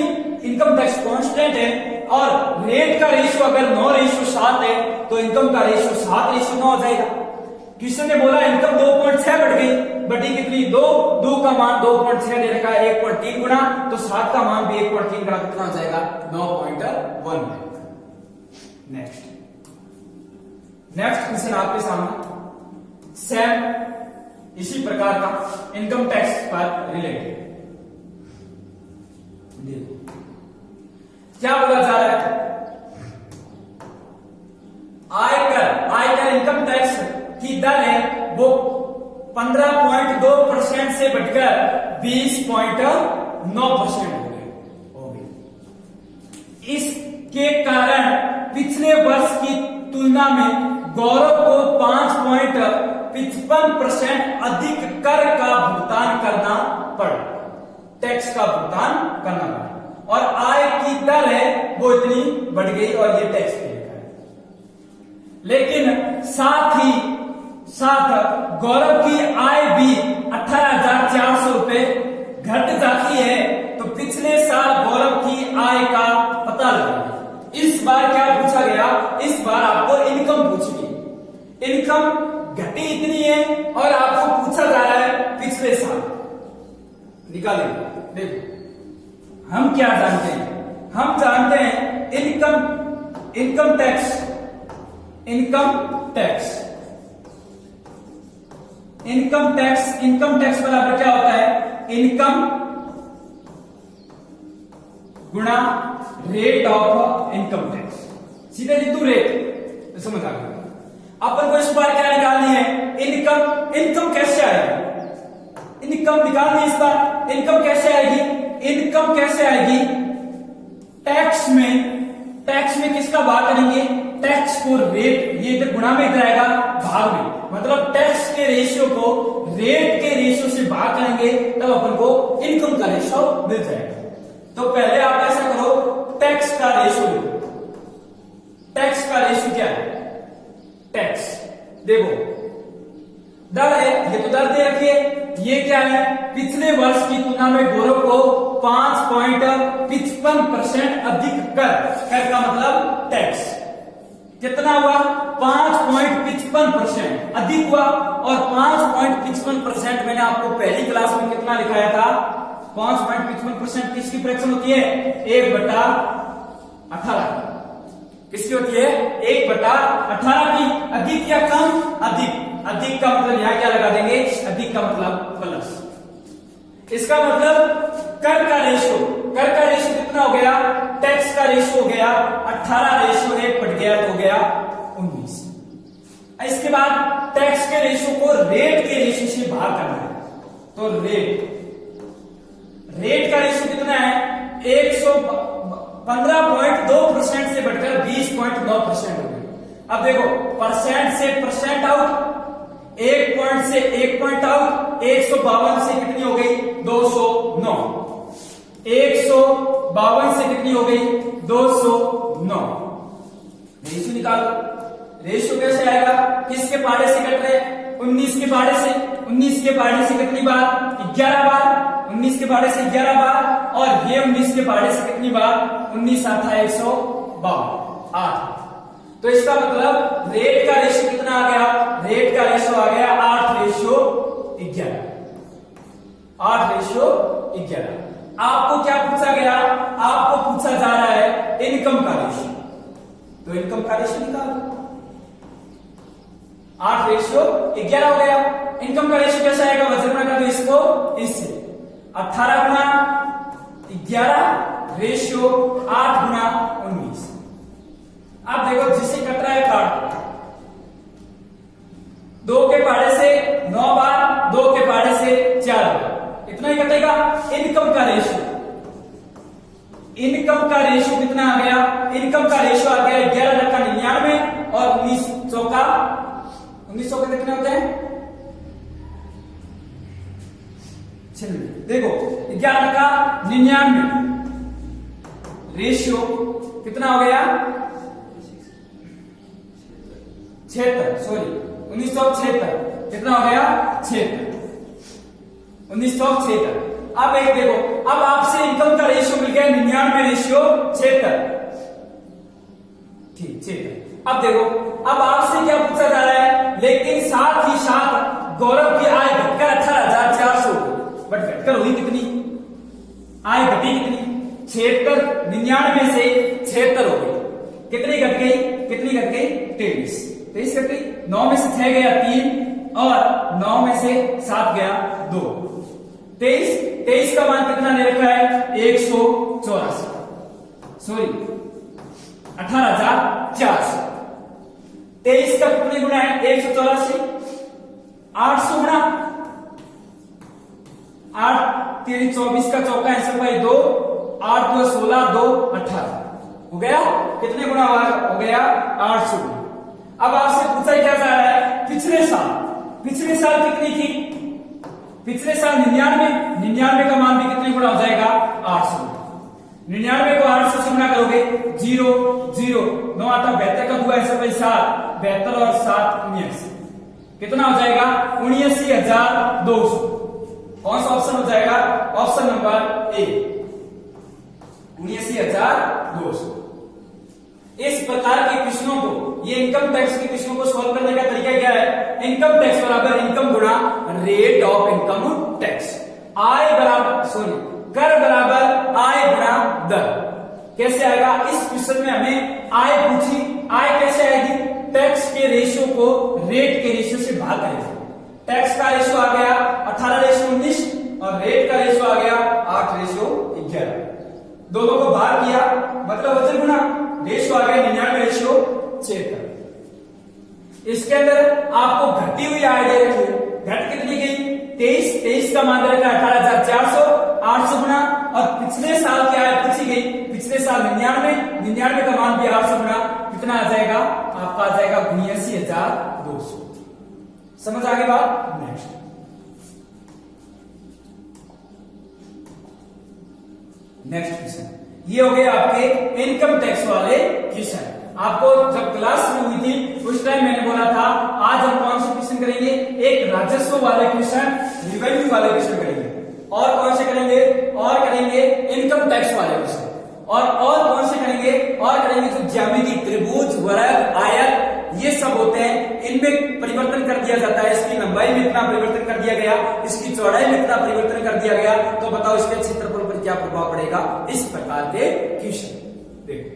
इनकम टैक्स कांस्टेंट है, और रेट का रेशियो अगर 9:7 है तो इनकम का रेशियो 7:9 हो जाएगा। क्वेश्चन ने बोला इनकम 2.6 बढ़ गई, बढ़ी कितनी, 2 का मान 2.6 दे रखा है, 1.3 गुना, तो 7 का मान भी 1.3 गुना कितना हो जाएगा, 9.1 लाख। नेक्स्ट क्वेश्चन आपके सामने सेम इसी प्रकार का इनकम टैक्स पर रिलेटेड, क्या बोला जा रहा है, आयकर इनकम टैक्स की दर है वो 15.2% से बढ़कर 20.9% हो गई। इसके कारण पिछले वर्ष की तुलना में गौरव को 5.55% अधिक कर का भुगतान करना पड़ा, टैक्स का भुगतान करना पड़ा, और आय की दर है वो इतनी बढ़ गई, और ये टैक्स पे लिखा है। लेकिन साथ गौरव की आय भी 18,400 रुपए घट जाती है, तो पिछले साल गौरव की आय का पता लगाइए। इस बार क्या पूछा गया, इस बार आपको इनकम पूछी गई, इनकम घटी इतनी है और आपको पूछा जा रहा है पिछले साल, निकालेंगे। देखो हम क्या जानते हैं, हम जानते हैं इनकम टैक्स बराबर क्या होता है, इनकम गुणा रेट ऑफ इनकम टैक्स, सीधे लिख रेट, तो समझ आ गया। अपन को इस बार क्या निकालनी है, इनकम कैसे आएगी, इनकम निकालनी इस बार। इनकम कैसे आएगी? इनकम कैसे आएगी? टैक्स में किसका भाग करेंगे? टैक्स को रेट, ये इधर गुणा में इधर आएगा भाग में, मतलब टैक्स के रेशियो को रेट के रेशियो से भाग करेंगे तब अपन को इनकम का रेशियो मिल जाएगा। तो पहले आप ऐसा करो, टैक्स का रेशियो लो। टैक्स का रेशियो क्या है? टैक्स देखो दर है, ये तो दर दे रखी है। ये क्या है? पिछले वर्ष की तुलना में गौरव को 5.55% अधिक कर का मतलब टैक्स कितना हुआ? 5.55% अधिक हुआ। और 5.55% मैंने आपको पहली क्लास में कितना लिखाया था? 5.55% किसकी फ्रैक्शन होती है? 1/18 किसकी होती है? 1/18 की। अधिक या कम? अधिक। अधिक का मतलब यहां क्या लगा देंगे? अधिक का मतलब प्लस। इसका मतलब कर का रेशियो कितना हो गया? टैक्स का रेशियो हो गया 18 रेशियो 1 बढ़ गया तो हो गया 19। इसके बाद टैक्स के रेशियो को रेट के रेशियो से भाग करना है। तो रेट का रेशियो कितना है? 115.2% से बढ़कर 20.9% हो गया। अब देखो परसेंट से परसेंट आउट, 1 पॉइंट से 1 पॉइंट आउट, 152 से कितनी हो गई? 209। 152 से कितनी हो गई? 209। रेशियो निकालो। रेशियो कैसे आएगा? किसके पाड़े से कट रहे? 19 के पाड़े से। 19 के पाड़े से कितनी बार? 11 बार। 19 के पाड़े से 11 बार। और ये 19 के पाड़े से कितनी बार? 19 आता है 152 8। तो इसका मतलब रेट का रेशियो कितना आ गया? रेट का रेशियो आ गया 8:11। 8:11। आपको क्या पूछा गया? आपको पूछा जा रहा है इनकम का रेशियो। तो इनकम का रेशियो निकालो। 8:11 हो गया। इनकम का रेशियो कैसे आएगा? वजन में कर दो इसको इससे। 18 गुना 11 रेशियो 8 गुना 19। अब देखो जिसे कट रहा है काट। 2 के पाड़े से 9 बार, 2 के पाड़े से 4 बार, इतना ही कटेगा। इनकम का रेशियो कितना आ गया? इनकम का रेशियो आ गया 11 रखा 99 और 19 चौका 1900 के कितने होते हैं? 96। देखो 11 का 99 रेशियो कितना हो गया? 76, सॉरी 1976 कितना हो गया? 76। 1976। अब एक देखो, अब आपसे इनकम का रेशियो मिल गया 99 रेशियो 76। ठीक 76। अब देखो, अब आपसे क्या पूछा जा रहा है? लेकिन साथ ही साथ गौरव की आय घटकर 18,400 बट घटकर हुई कितनी? आय घटी कितनी? 76। 99 से 76 हो गई। कितनी घट गई? 23 घट गई। 9 में से 6 गया 3 और 9 में से 7 गया 2। 23 का मान कितना ले रखा है? 184, सॉरी 18,400। 23 का कितने गुना है? 184। 800 गुना 8 3 24 का चौका है सब 2 8 2 16 2 18 हो गया। कितने गुना हो गया? 800 गुना। अब आपसे पूछा क्या जा रहा है? पिछले साल कितनी थी? पिछले साल 99 का मान भी कितने गुना हो जाएगा? 800। 99 को 800 से गुना करोगे 0 0 9 आता 72 का हुआ ऐसा 7 72 और 7 79 कितना हो जाएगा? 79,200। कौन सा ऑप्शन हो जाएगा? Option number A 79,200। इस प्रकार के क्वेश्चनों को, ये इनकम टैक्स के क्वेश्चनों को सॉल्व करने का तरीका क्या है? इनकम टैक्स बराबर इनकम गुणा रेट ऑफ इनकम टैक्स। कर बराबर आय गुणा दर। कैसे आएगा? इस क्वेश्चन में हमें आय पूछी। आय कैसे आएगी? टैक्स के रेशियो को रेट के रेशियो से भाग करेंगे। टैक्स का रेशियो आ गया 18:19 और रेट का रेशियो आ गया 8:11। दोनों को भाग किया मतलब वजन गुणा, रेशियो आ गया 99:76। इसके अंदर आपको घटी हुई आय दे रखी है। घट कितनी गई? 23 का मान रखा 18,400, 800 गुना, और पिछले साल क्या है पूछी गई, पिछले साल 99 का मान भी 800 गुना, कितना आ जाएगा आपका, आ जाएगा 79,200। समझ आ गई बात। नेक्स्ट क्वेश्चन, ये हो गए आपके इनकम टैक्स वाले क्वेश्चन। आपको जब क्लास शुरू हुई थी उस टाइम मैंने बोला था आज हम कौन से क्वेश्चन करेंगे, एक राजस्व वाले क्वेश्चन, रिवेन्यू वाले क्वेश्चन करेंगे, और कौन से करेंगे, और करेंगे इनकम टैक्स वाले क्वेश्चन, और कौन से करेंगे, और करेंगे जो ज्यामिति, त्रिभुज, वर्ग, आयत, ये सब होते हैं, इनमें परिवर्तन कर दिया जाता है, इसकी लंबाई में इतना परिवर्तन कर दिया गया, इसकी चौड़ाई में इतना परिवर्तन कर दिया गया, तो बताओ इसके क्षेत्रफल पर क्या प्रभाव पड़ेगा। इस प्रकार के क्वेश्चन देखो,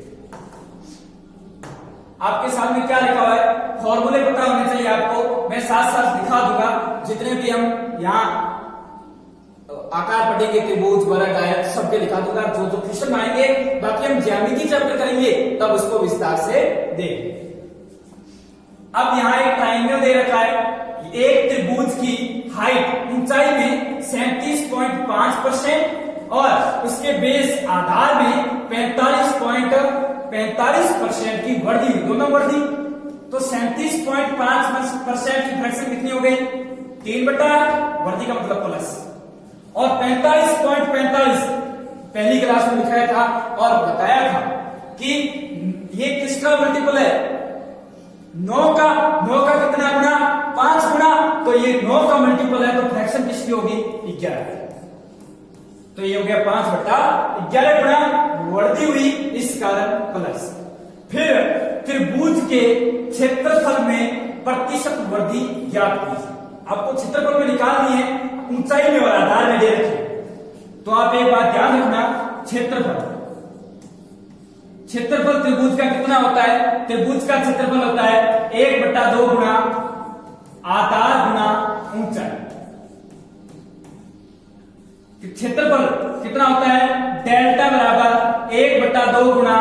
आपके सामने क्या लिखा हुआ है, फॉर्मूले पता होने चाहिए आपको, मैं साथ साथ दिखा दूंगा, जितने भी हम यहाँ आकार पढ़ेंगे, त्रिभुज, वर्ग, आयत, सबके लिखा दूंगा, जो जो क्वेश्चन आएंगे, बाकी हम ज्यामिति चैप्टर करेंगे तब उसको विस्तार से देखेंगे। अब यहाँ एक ट्रायंगल दे रखा है, एक त्रिभुज की हाइट, ऊंचाई में 37.5% और उसके बेस आधार में 45% की वृद्धि, दोनों वृद्धि, तो 37.5% की फ्रैक्शन कितनी हो गई, 3/8, वृद्धि का मतलब प्लस, और 45.45 पहली क्लास में लिखाया था और बताया था कि ये किसका मल्टीपल है, 9 का कितना गुना, 5 गुना, तो ये 9 का मल्टीपल है, तो फ्रैक्शन किसकी होगी, 11, तो ये हो गया 5/11 गुना, वृद्धि हुई इस कारण प्लस। फिर त्रिभुज के क्षेत्रफल में प्रतिशत वृद्धि ज्ञात कीजिए, आपको क्षेत्रफल में निकालनी है, ऊंचाई में और आधार में दे रखी, तो आप एक बात ध्यान रखना, क्षेत्रफल त्रिभुज का कितना होता है, त्रिभुज का क्षेत्रफल होता है 1/2 गुना आधार गुना ऊंचाई। क्षेत्रफल कितना होता है, डेल्टा बराबर 1/2 गुना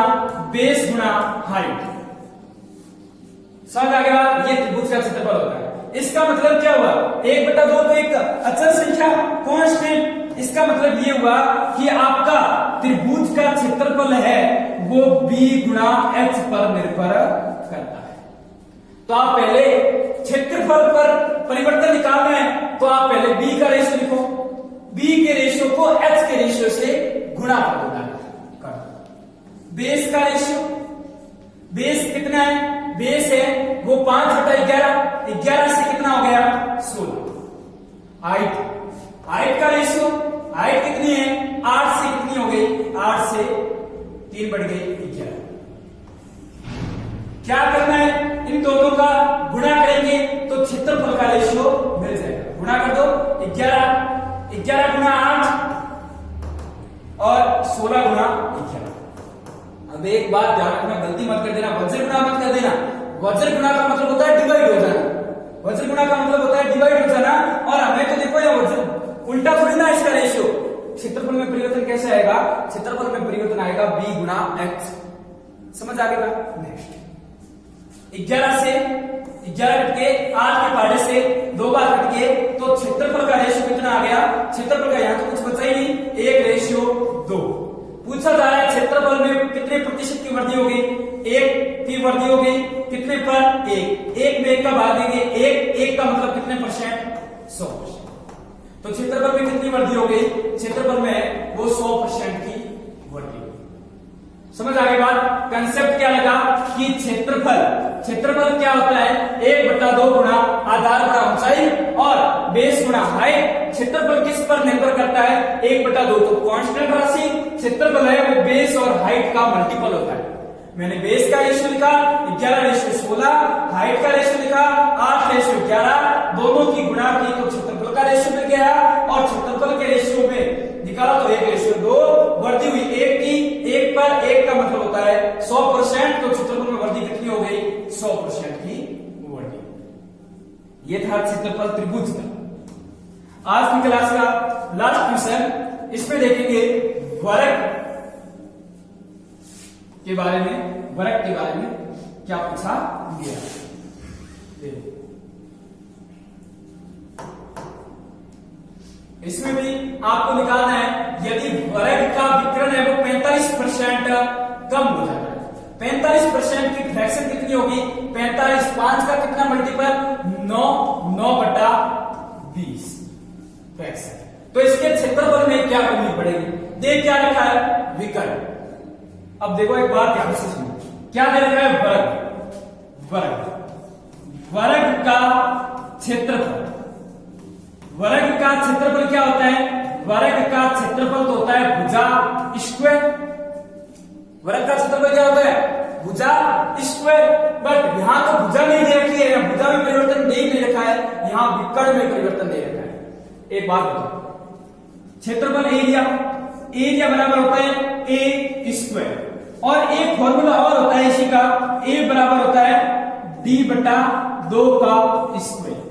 बेस गुना हाइट। समझ आ गया, ये त्रिभुज का क्षेत्रफल होता है। इसका मतलब क्या हुआ, 1/2 तो एक अचल संख्या, कांस्टेंट, इसका मतलब ये हुआ कि आपका त्रिभुज का क्षेत्रफल है वो b गुणा h पर निर्भर करता है। तो आप पहले क्षेत्रफल पर परिवर्तन निकालना है, तो आप पहले b का रेशियो लिखो, b के रेशियो को h के रेशियो से गुणा कर दो। बेस का रेशियो, बेस कितना है, बेस है वो 5/11, 11 से कितना हो गया 16। हाइट का रेशियो, हाइट कितनी है, 8 से कितनी हो गई, 8 से 3 बढ़ गई 11। क्या करना है, इन दोनों का गुणा करेंगे तो क्षेत्रफल का रेशियो मिल जाएगा, गुणा कर दो, 11 गुणा 8 और 16 गुणा 11। अब एक बात ध्यान रखना, गलती मत कर देना, वज्र गुणा मत कर देना। वज्र गुणा का मतलब होता है डिवाइड हो जाना, वज्र गुणा का मतलब होता है डिवाइड हो जाना, और हमें तो देखो ये वज्र उल्टा थोड़ी ना इसका रेशियो। क्षेत्रफल में परिवर्तन कैसे आएगा, क्षेत्रफल में परिवर्तन आएगा b गुणा h। समझ आ गया। नेक्स्ट 11 से 11 कट के 8 के पहाड़े से 2 बार कट के, तो क्षेत्रफल का रेशियो कितना आ गया, क्षेत्रफल का यहाँ तो कुछ बचा ही नहीं, 1:2। पूछा जा रहा है क्षेत्रफल में कितने प्रतिशत की वृद्धि होगी, 1 की वृद्धि होगी, कितने पर 1 में 1 का भाग देंगे, 1 का मतलब कितने परसेंट, 100%। तो क्षेत्रफल में कितनी वृद्धि हो गई, क्षेत्रफल में वो 100% की वृद्धि होगी। समझ आ गई बात। कंसेप्ट क्या लगा कि क्षेत्रफल क्या होता है, 1/2 गुणा आधार गुणा ऊंचाई और बेस गुणा हाइट। क्षेत्रफल किस पर निर्भर करता है, 1/2, तो कांस्टेंट राशि, क्षेत्रफल है वो बेस और हाइट का मल्टीपल होता है। मैंने बेस का रेशियो लिखा 11:16, हाइट का रेशियो लिखा 8:11, दोनों की गुणा की तो क्षेत्रफल का रेशियो मिल गया, और क्षेत्रफल के रेशियो में निकाला तो 1:2, वृद्धि हुई 1 की, 1 पर 1 का मतलब होता है 100%, तो क्षेत्रफल में वृद्धि कितनी हो गई, 100% की वृद्धि। ये था क्षेत्रफल त्रिभुज का। आज की क्लास का लास्ट क्वेश्चन, इसमें देखेंगे वर्ग के बारे में, वर्ग के बारे में क्या पूछा गया। इसमें भी आपको निकालना है यदि वर्ग का विकर्ण है वो 45% कम हो जाता है। 45% की फ्रैक्शन कितनी होगी? 45, 5 का कितना मल्टीपल? 9, 9/20 फ्रैक्शन। तो इसके क्षेत्रफल में क्या कमी पड़ेगी? देख क्या रखा है? विकर्ण। अब देखो एक बात ध्यान से सुनो, क्या दे रखा है? वर्ग। वर्ग वर्ग का क्षेत्रफल, वर्ग का क्षेत्रफल क्या होता है? वर्ग का क्षेत्रफल तो होता है भुजा स्क्वायर। वर्ग का क्षेत्रफल क्या होता है? भुजा स्क्वायर। बट यहां तो भुजा नहीं दे रखी है, भुजा में परिवर्तन दे नहीं रखा है, यहां विकर्ण में परिवर्तन दे रखा है। एक बात बताओ, क्षेत्रफल एरिया, एरिया बराबर होता है ए स्क्वायर, और एक फॉर्मूला और होता है इसी का, ए बराबर होता है d/2 का स्क्वायर।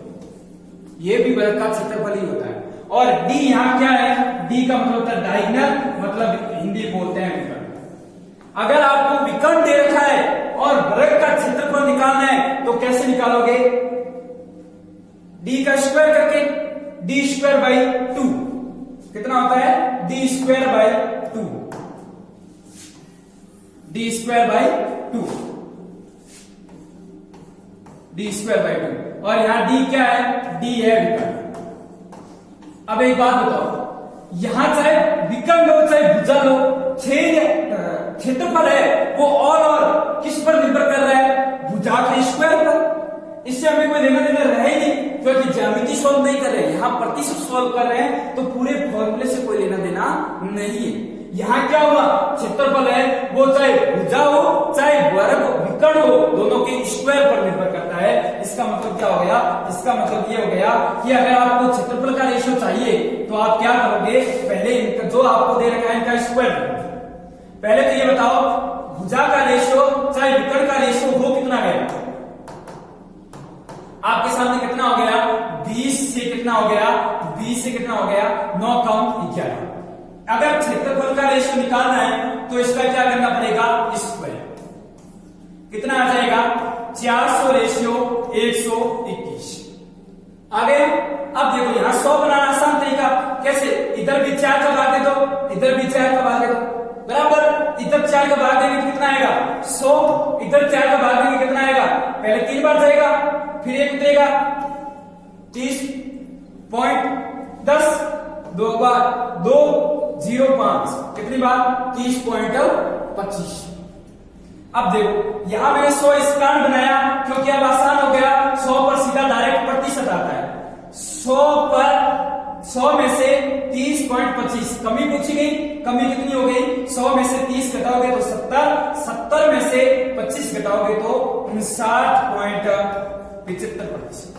ये भी वर्ग का क्षेत्रफल ही होता है। और d यहां क्या है? d का मतलब होता है डायगोनल, मतलब हिंदी बोलते हैं विकर्ण। अगर आपको विकर्ण दे रखा है और वर्ग का क्षेत्रफल निकालना है तो कैसे निकालोगे? d का स्क्वायर करके, d²/2 कितना होता है? d²/2, d²/2, d²/2। और यहां d क्या है? d है विकर्ण। अब एक बात बताओ, यहां चाहे विकर्ण हो चाहे भुजा हो, क्षेत्रफल है वो और किस पर निर्भर कर रहा है? भुजा के स्क्वायर पर। इससे हमें कोई लेना देना रहे ही नहीं, क्योंकि ज्यामिति सॉल्व नहीं कर रहे हैं, यहां प्रतिशत सॉल्व कर रहे हैं, तो पूरे फॉर्मूले से कोई लेना देना नहीं है। यहां क्या हुआ? क्षेत्रफल है वो चाहे भुजा हो चाहे वर्ग विकर्ण हो, दोनों के स्क्वायर पर निर्भर करता है। इसका मतलब क्या हो गया? इसका मतलब ये हो गया कि अगर आपको क्षेत्रफल का रेशियो चाहिए तो आप क्या करोगे? पहले इनका जो आपको दे रखा है इनका स्क्वायर। पहले तो ये बताओ, भुजा का रेशियो चाहे विकर्ण का रेशियो वो कितना है? आपके सामने कितना हो गया? 20 से कितना हो गया? 20 से कितना हो गया? 9 कम 11। अगर क्षेत्रफल का रेशियो निकालना है तो इसका क्या करना पड़ेगा? स्क्वायर। कितना आ जाएगा? 400 रेशियो 121 आ गया। अब देखो यहां 100 बनाना आसान तरीका, कैसे? इधर भी 4 का भाग दे दो, इधर भी 4 का भाग दे दो, बराबर। इधर 4 का भाग देंगे तो कितना आएगा? 100। इधर 4 का भाग देंगे कितना आएगा? पहले 3 बार जाएगा, फिर 1 उतरेगा, 30.10, 2 बार 205, कितनी बार? 30.25। अब देखो यहां मैंने 100 इस कारण बनाया क्योंकि अब आसान हो गया, 100 पर सीधा डायरेक्ट प्रतिशत आता है। 100 में से 30.25 कमी पूछी गई, कमी कितनी हो गई? 100 में से 30 घटाओगे तो 70, 70 में से 25 घटाओगे तो 59.75%।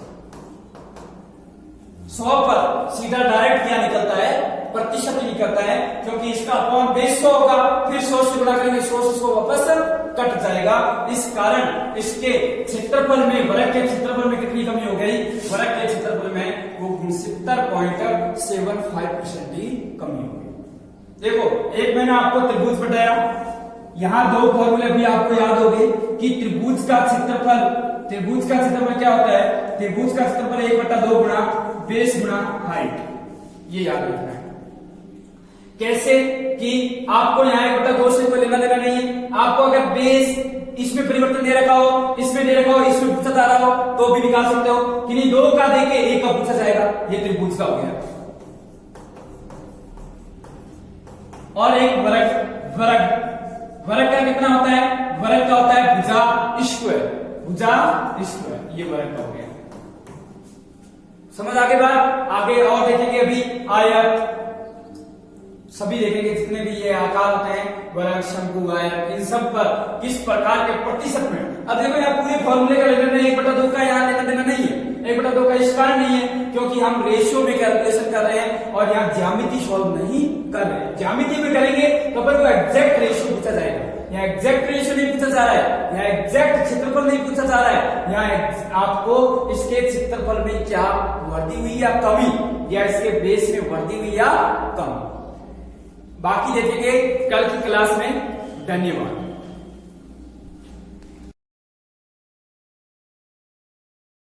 100 पर सीधा डायरेक्ट क्या निकलता है? प्रतिशत ही निकलता है, क्योंकि इसका अपॉन बेस 100 होगा, फिर 100 से गुणा करेंगे, 100 से 100 वापस कट जाएगा। इस कारण इसके क्षेत्रफल में, वर्ग के क्षेत्रफल में कितनी कमी हो गई? वर्ग के क्षेत्रफल में वो 69.75% ही कमी हो गई। देखो एक मैंने आपको त्रिभुज बताया, यहां 2 फॉर्मूले भी आपको याद हो गए कि त्रिभुज का क्षेत्रफल क्या होता है? त्रिभुज का क्षेत्रफल 1/2 गुणा बेस गुणा हाइट, ये याद रखना है। कैसे? कि आपको यहाँ 1/2 से कोई लेना देना नहीं है। आपको अगर बेस इसमें परिवर्तन दे रखा हो, इसमें दे रखा हो, इसमें पूछा जा रहा हो तो भी निकाल सकते हो कि नहीं, 2 का देके 1 का पूछा जाएगा, ये त्रिभुज का हो गया। और एक वर्ग का कितना होता है? वर्ग का होता है भुजा स्क्वायर, ये वर्ग का हो गया। समझ आगे बात? आगे और देखेंगे अभी आयत, सभी देखेंगे जितने भी ये आकार होते हैं, वर्ग, शंकु, आयत, इन सब पर किस प्रकार के प्रतिशत में। अब देखो यहाँ पूरे फॉर्मूले का लेना नहीं, 1/2 का यहाँ लेना देना नहीं है, 1/2 का इस कारण नहीं है क्योंकि हम रेशियो में कैलकुलेशन कर रहे हैं और यहाँ ज्यामिति सॉल्व नहीं कर रहे हैं। ज्यामिति में करेंगे तो अपन को एग्जैक्ट रेशियो पूछा जाएगा, यहाँ एग्जैक्ट रेशियो नहीं पूछा जा रहा है, यहाँ एग्जैक्ट क्षेत्रफल नहीं पूछा जा रहा है, यहाँ आपको इसके क्षेत्रफल में क्या वृद्धि हुई या कमी, या इसके बेस में वृद्धि हुई या कमी। बाकी देखेंगे कल की क्लास में। धन्यवाद।